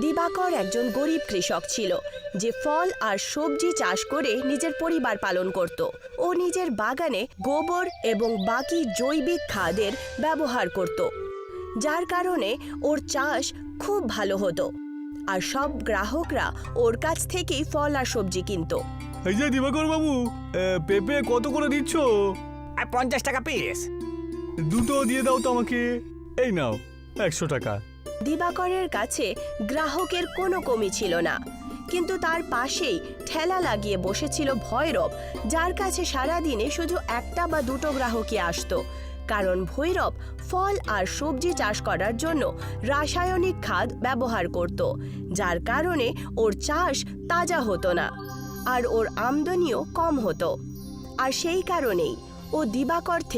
দিবাকর একজন গরিব কৃষক ছিল যে ফল আর সবজি চাষ করে নিজের পরিবার পালন করত। ও নিজের বাগানে গোবর এবং বাকি জৈবিক খাদের ব্যবহার করত, যার কারণে ওর চাষ খুব ভালো হতো আর সব গ্রাহকরা ওর কাছ থেকেই ফল আর সবজি কিনত। এই যে দিবাকর বাবু, পেঁপে কত করে দিচ্ছ? 50 টাকা পিস। দুটো দিয়ে দাও তো আমাকে। এই নাও 100 টাকা। দিবাকরের কাছে গ্রাহকের কোনো কমি ছিল না, কিন্তু তার পাশেই ঠেলা লাগিয়ে বসেছিল ভৈরব, যার কাছে সারাদিনে শুধু একটা বা দুটো গ্রাহকই আসতো, কারণ ভৈরব ফল আর সবজি চাষ করার জন্য রাসায়নিক খাদ ব্যবহার করত, যার কারণে ওর চাষ তাজা হতো না আর ওর আমদানিও কম হতো। আর সেই কারণেই ও দিবাকর থেকে